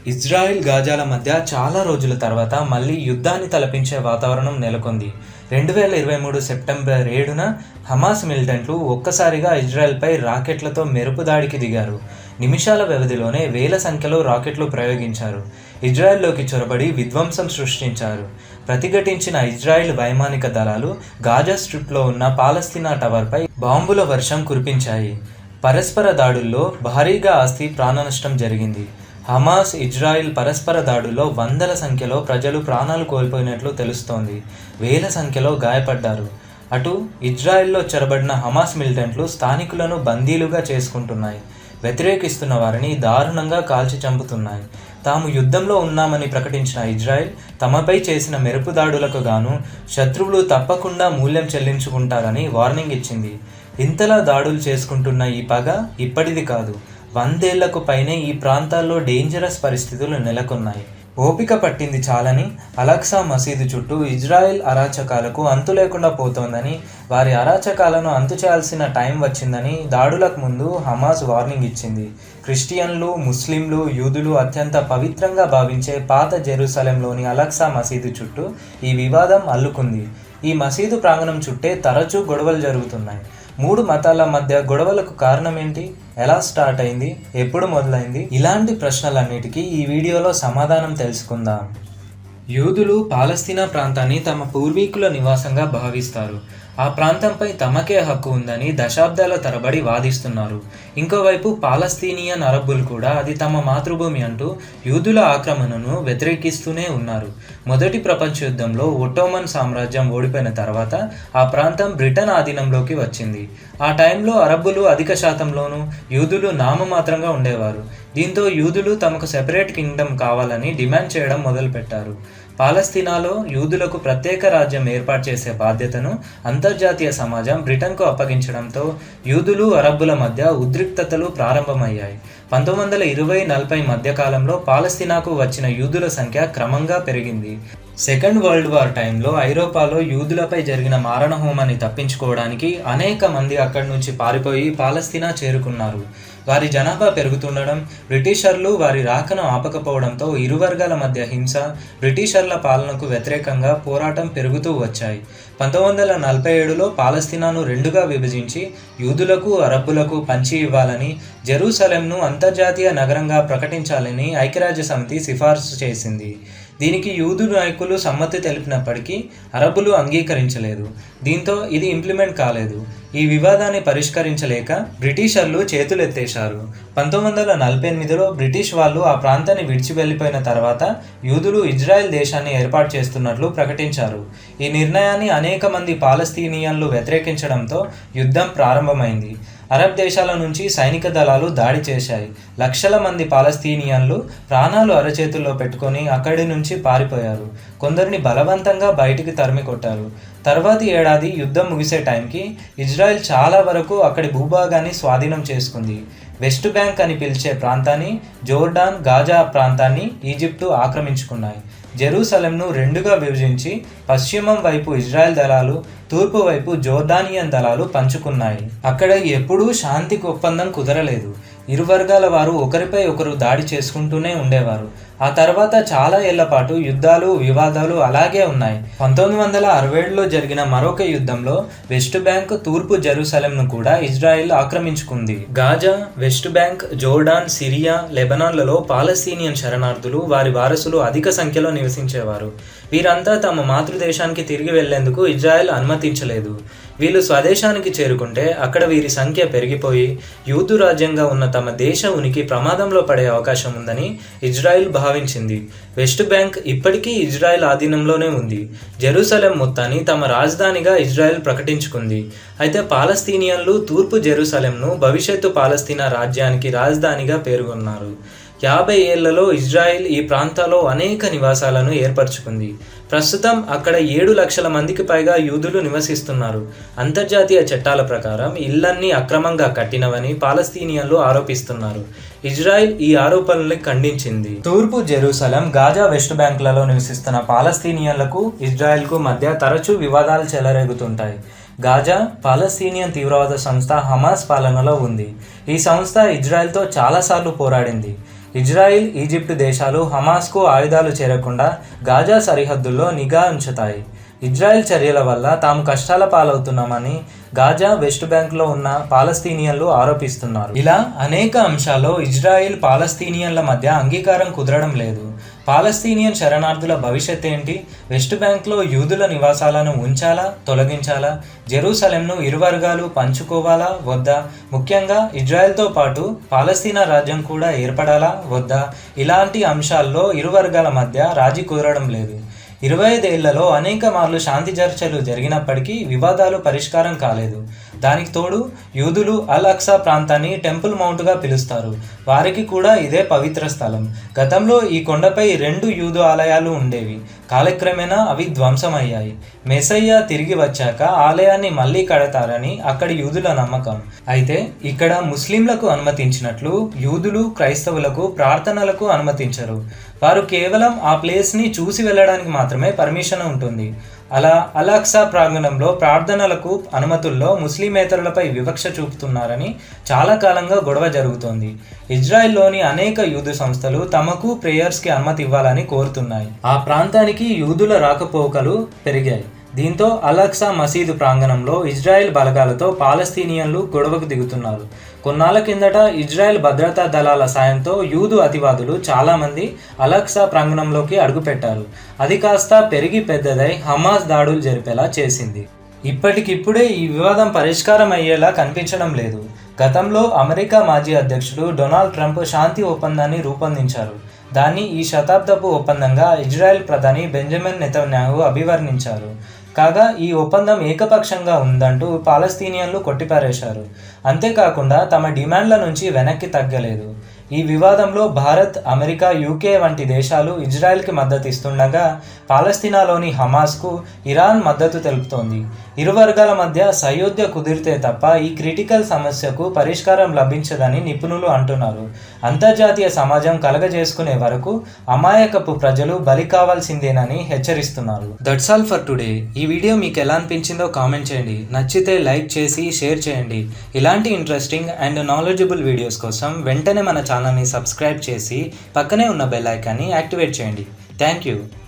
Israel గాజాల మధ్య చాలా రోజుల తర్వాత మళ్ళీ యుద్ధాన్ని తలపించే వాతావరణం నెలకొంది. 2023 సెప్టెంబర్ 7న హమాస్ మిలిటెంట్లు ఒక్కసారిగా ఇజ్రాయెల్పై రాకెట్లతో మెరుపు దాడికి దిగారు. నిమిషాల వ్యవధిలోనే వేల సంఖ్యలో రాకెట్లు ప్రయోగించారు. ఇజ్రాయెల్లోకి చొరబడి విధ్వంసం సృష్టించారు. ప్రతిఘటించిన ఇజ్రాయెల్ వైమానిక దళాలు గాజా స్ట్రిప్లో ఉన్న పాలస్తీనా టవర్పై బాంబుల వర్షం కురిపించాయి. పరస్పర దాడుల్లో భారీగా ఆస్తి ప్రాణనష్టం జరిగింది. హమాస్, ఇజ్రాయిల్ పరస్పర దాడుల్లో వందల సంఖ్యలో ప్రజలు ప్రాణాలు కోల్పోయినట్లు తెలుస్తోంది. వేల సంఖ్యలో గాయపడ్డారు. అటు ఇజ్రాయిల్లో చొరబడిన హమాస్ మిలిటెంట్లు స్థానికులను బందీలుగా చేసుకుంటున్నాయి. వ్యతిరేకిస్తున్న వారిని దారుణంగా కాల్చి చంపుతున్నాయి. తాము యుద్ధంలో ఉన్నామని ప్రకటించిన ఇజ్రాయెల్ తమపై చేసిన మెరుపు దాడులకు గాను శత్రువులు తప్పకుండా మూల్యం చెల్లించుకుంటారని వార్నింగ్ ఇచ్చింది. ఇంతలా దాడులు చేసుకుంటున్న ఈ పగ ఇప్పటిది కాదు. 100 ఏళ్లకు పైనే ఈ ప్రాంతాల్లో డేంజరస్ పరిస్థితులు నెలకొన్నాయి. ఓపిక పట్టింది చాలని అలక్సా మసీదు చుట్టూ ఇజ్రాయెల్ అరాచకాలకు అంతు లేకుండా పోతోందని, వారి అరాచకాలను అంతు చేయాల్సిన టైం వచ్చిందని దాడులకు ముందు హమాస్ వార్నింగ్ ఇచ్చింది. క్రిస్టియన్లు, ముస్లింలు, యూదులు అత్యంత పవిత్రంగా భావించే పాత జెరూసలేంలోని అలక్సా మసీదు చుట్టూ ఈ వివాదం అల్లుకుంది. ఈ మసీదు ప్రాంగణం చుట్టే తరచూ గొడవలు జరుగుతున్నాయి. 3 మతాల మధ్య గొడవలకు కారణం ఏంటి? ఎలా స్టార్ట్ అయింది? ఎప్పుడు మొదలైంది? ఇలాంటి ప్రశ్నలన్నిటికీ ఈ వీడియోలో సమాధానం తెలుసుకుందాం. యూదులు పాలస్తీనా ప్రాంతాన్ని తమ పూర్వీకుల నివాసంగా భావిస్తారు. ఆ ప్రాంతంపై తమకే హక్కు ఉందని దశాబ్దాల తరబడి వాదిస్తున్నారు. ఇంకోవైపు పాలస్తీనియన్ అరబ్బులు కూడా అది తమ మాతృభూమి అంటూ యూదుల ఆక్రమణను వ్యతిరేకిస్తూనే ఉన్నారు. మొదటి ప్రపంచ యుద్ధంలో ఒట్టోమన్ సామ్రాజ్యం ఓడిపోయిన తర్వాత ఆ ప్రాంతం బ్రిటన్ ఆధీనంలోకి వచ్చింది. ఆ టైంలో అరబ్బులు అధిక శాతంలోనూ, యూదులు నామమాత్రంగా ఉండేవారు. దీంతో యూదులు తమకు సెపరేట్ కింగ్డమ్ కావాలని డిమాండ్ చేయడం మొదలుపెట్టారు. పాలస్తీనాలో యూదులకు ప్రత్యేక రాజ్యం ఏర్పాటు చేసే బాధ్యతను అంతర్జాతీయ సమాజం బ్రిటన్కు అప్పగించడంతో యూదులు, అరబ్బుల మధ్య ఉద్రిక్తతలు ప్రారంభమయ్యాయి. 1920-40 మధ్యకాలంలో పాలస్తీనాకు వచ్చిన యూదుల సంఖ్య క్రమంగా పెరిగింది. సెకండ్ వరల్డ్ వార్ టైంలో ఐరోపాలో యూదులపై జరిగిన మారణహోమాన్ని తప్పించుకోవడానికి అనేక మంది అక్కడి నుంచి పారిపోయి పాలస్తీనా చేరుకున్నారు. వారి జనాభా పెరుగుతుండడం, బ్రిటిషర్లు వారి రాకను ఆపకపోవడంతో ఇరు వర్గాల మధ్య హింస, బ్రిటిషర్ల పాలనకు వ్యతిరేకంగా పోరాటం పెరుగుతూ వచ్చాయి. 1947లో పాలస్తీనాను 2గా విభజించి యూదులకు, అరబ్బులకు పంచి ఇవ్వాలని, జెరూసలేంను అంతర్జాతీయ నగరంగా ప్రకటించాలని ఐక్యరాజ్య సమితి సిఫార్సు చేసింది. దీనికి యూదు నాయకులు సమ్మతి తెలిపినప్పటికీ అరబ్బులు అంగీకరించలేదు. దీంతో ఇది ఇంప్లిమెంట్ కాలేదు. ఈ వివాదాన్ని పరిష్కరించలేక బ్రిటిషర్లు చేతులెత్తేశారు. 1948లో బ్రిటిష్ వాళ్ళు ఆ ప్రాంతాన్ని విడిచి వెళ్ళిపోయిన తర్వాత యూదులు ఇజ్రాయెల్ దేశాన్ని ఏర్పాటు చేస్తున్నట్లు ప్రకటించారు. ఈ నిర్ణయాన్ని అనేక మంది పాలస్తీనియన్లు వ్యతిరేకించడంతో యుద్ధం ప్రారంభమైంది. అరబ్ దేశాల నుంచి సైనిక దళాలు దాడి చేశాయి. లక్షల మంది పాలస్తీనియన్లు ప్రాణాలు అరచేతుల్లో పెట్టుకొని అక్కడి నుంచి పారిపోయారు. కొందరిని బలవంతంగా బయటికి తరిమి కొట్టారు. తర్వాతి ఏడాది యుద్ధం ముగిసే టైంకి ఇజ్రాయెల్ చాలా వరకు అక్కడి భూభాగాన్ని స్వాధీనం చేసుకుంది. వెస్ట్ బ్యాంక్ అని పిలిచే ప్రాంతాన్ని, జోర్డాన్, గాజా ప్రాంతాన్ని ఈజిప్టు ఆక్రమించుకున్నాయి. జెరూసలేంను 2గా విభజించి పశ్చిమం వైపు ఇజ్రాయెల్ దళాలు, తూర్పు వైపు జోర్డానియన్ దళాలు పంచుకున్నాయి. అక్కడ ఎప్పుడూ శాంతికి ఒప్పందం కుదరలేదు. ఇరు వర్గాల వారు ఒకరిపై ఒకరు దాడి చేసుకుంటూనే ఉండేవారు. ఆ తర్వాత చాలా ఏళ్ల పాటు యుద్ధాలు, వివాదాలు అలాగే ఉన్నాయి. 1967లో జరిగిన మరొక యుద్ధంలో వెస్ట్ బ్యాంక్, తూర్పు జెరూసలేంను కూడా ఇజ్రాయెల్ ఆక్రమించుకుంది. Gaza, West Bank, Jordan, Syria, లెబనాన్లలో పాలస్తీనియన్ శరణార్థులు, వారి వారసులు అధిక సంఖ్యలో నివసించేవారు. వీరంతా తమ మాతృదేశానికి తిరిగి వెళ్లేందుకు ఇజ్రాయెల్ అనుమతించలేదు. వీళ్ళు స్వదేశానికి చేరుకుంటే అక్కడ వీరి సంఖ్య పెరిగిపోయి యూదు రాజ్యంగా ఉన్న తమ దేశ ఉనికి ప్రమాదంలో పడే అవకాశం ఉందని ఇజ్రాయెల్ భావించింది. వెస్ట్ బ్యాంక్ ఇప్పటికీ ఇజ్రాయెల్ ఆధీనంలోనే ఉంది. జెరూసలేం మొత్తాన్ని తమ రాజధానిగా ఇజ్రాయెల్ ప్రకటించుకుంది. అయితే పాలస్తీనియన్లు తూర్పు జెరూసలేంను భవిష్యత్తు పాలస్తీనా రాజ్యానికి రాజధానిగా పేర్కొన్నారు. 50 ఏళ్లలో ఇజ్రాయెల్ ఈ ప్రాంతాల్లో అనేక నివాసాలను ఏర్పరచుకుంది. ప్రస్తుతం అక్కడ 7 లక్షల మందికి పైగా యూదులు నివసిస్తున్నారు. అంతర్జాతీయ చట్టాల ప్రకారం ఇళ్లన్నీ అక్రమంగా కట్టినవని పాలస్తీనియన్లు ఆరోపిస్తున్నారు. ఇజ్రాయెల్ ఈ ఆరోపణల్ని ఖండించింది. తూర్పు జెరూసలేం, గాజా, వెస్ట్ బ్యాంకులలో నివసిస్తున్న పాలస్తీనియన్లకు ఇజ్రాయెల్కు మధ్య తరచూ వివాదాలు చెలరేగుతుంటాయి. గాజా పాలస్తీనియన్ తీవ్రవాద సంస్థ హమాస్ పాలనలో ఉంది. ఈ సంస్థ ఇజ్రాయెల్తో చాలాసార్లు పోరాడింది. ఇజ్రాయిల్, ఈజిప్ట్ దేశాలు హమాస్కు ఆయుధాలు చేరకుండా గాజా సరిహద్దుల్లో నిఘా ఉంచుతాయి. ఇజ్రాయెల్ చర్యల వల్ల తాము కష్టాల పాలవుతున్నామని గాజా, వెస్ట్ బ్యాంక్లో ఉన్న పాలస్తీనియన్లు ఆరోపిస్తున్నారు. ఇలా అనేక అంశాల్లో ఇజ్రాయిల్, పాలస్తీనియన్ల మధ్య అంగీకారం కుదరడం లేదు. పాలస్తీనియన్ శరణార్థుల భవిష్యత్ ఏంటి? వెస్ట్ బ్యాంక్లో యూదుల నివాసాలను ఉంచాలా, తొలగించాలా? జెరూసలేంను ఇరు వర్గాలు పంచుకోవాలా, వద్దా? ముఖ్యంగా ఇజ్రాయెల్తో పాటు పాలస్తీనా రాజ్యం కూడా ఏర్పడాలా, వద్దా? ఇలాంటి అంశాల్లో ఇరు వర్గాల మధ్య రాజీ కుదరడం లేదు. 25 ఏళ్లలో అనేక మార్లు శాంతి చర్చలు జరిగినప్పటికీ వివాదాలు పరిష్కారం కాలేదు. దానికి తోడు యూదులు అల్ అక్సా ప్రాంతాన్ని టెంపుల్ మౌంట్గా పిలుస్తారు. వారికి కూడా ఇదే పవిత్ర స్థలం. గతంలో ఈ కొండపై 2 యూదు ఆలయాలు ఉండేవి. కాలక్రమేణా అవి ధ్వంసమయ్యాయి. మెస్సయ్య తిరిగి వచ్చాక ఆలయాన్ని మళ్ళీ కడతారని అక్కడి యూదుల నమ్మకం. అయితే ఇక్కడ ముస్లింలకు అనుమతించినట్లు యూదులు, క్రైస్తవులకు ప్రార్థనలకు అనుమతించరు. వారు కేవలం ఆ ప్లేస్ని చూసి వెళ్ళడానికి మాత్రమే పర్మిషన్ ఉంటుంది. అలా అల్ అక్సా ప్రాంగణంలో ప్రార్థనలకు అనుమతుల్లో ముస్లిమేతరులపై వివక్ష చూపుతున్నారని చాలా కాలంగా గొడవ జరుగుతోంది. ఇజ్రాయెల్లోని అనేక యూదు సంస్థలు తమకు ప్రేయర్స్కి అనుమతి ఇవ్వాలని కోరుతున్నాయి. ఆ ప్రాంతానికి యూదుల రాకపోకలు పెరిగాయి. దీంతో అల్ అక్సా మసీదు ప్రాంగణంలో ఇజ్రాయెల్ బలగాలతో పాలస్తీనియన్లు గొడవకు దిగుతున్నారు. కొన్నాళ్ల కిందట ఇజ్రాయెల్ భద్రతా దళాల సాయంతో యూదు అతివాదులు చాలామంది అల్ అక్సా ప్రాంగణంలోకి అడుగుపెట్టారు. అది కాస్త పెరిగి పెద్దదై హమాస్ దాడులు జరిపేలా చేసింది. ఇప్పటికిప్పుడే ఈ వివాదం పరిష్కారం అయ్యేలా కనిపించడం లేదు. గతంలో అమెరికా మాజీ అధ్యక్షుడు డొనాల్డ్ ట్రంప్ శాంతి ఒప్పందాన్ని రూపొందించారు. దాన్ని ఈ శతాబ్దపు ఒప్పందంగా ఇజ్రాయెల్ ప్రధాని బెంజమిన్ నెతన్యాహు అభివర్ణించారు. కాగా ఈ ఒప్పందం ఏకపక్షంగా ఉందంటూ పాలస్తీనియన్లు కొట్టిపారేశారు. అంతేకాకుండా తమ డిమాండ్ల నుంచి వెనక్కి తగ్గలేదు. ఈ వివాదంలో భారత్, అమెరికా, యూకే వంటి దేశాలు ఇజ్రాయెల్కి మద్దతు ఇస్తుండగా పాలస్తీనాలోని హమాస్కు ఇరాన్ మద్దతు తెలుపుతోంది. ఇరు వర్గాల మధ్య సయోధ్య కుదిరితే తప్ప ఈ క్రిటికల్ సమస్యకు పరిష్కారం లభించదని నిపుణులు అంటున్నారు. అంతర్జాతీయ సమాజం కలగజేసుకునే వరకు అమాయకపు ప్రజలు బలి కావాల్సిందేనని హెచ్చరిస్తున్నారు. That's all for today. ఈ వీడియో మీకు ఎలా అనిపించిందో కామెంట్ చేయండి. నచ్చితే లైక్ చేసి షేర్ చేయండి. ఇలాంటి ఇంట్రెస్టింగ్ అండ్ నాలెడ్జబుల్ వీడియోస్ కోసం వెంటనే మన ఛానల్ని సబ్స్క్రైబ్ చేసి పక్కనే ఉన్న బెల్ ఐకాన్ని యాక్టివేట్ చేయండి. Thank you.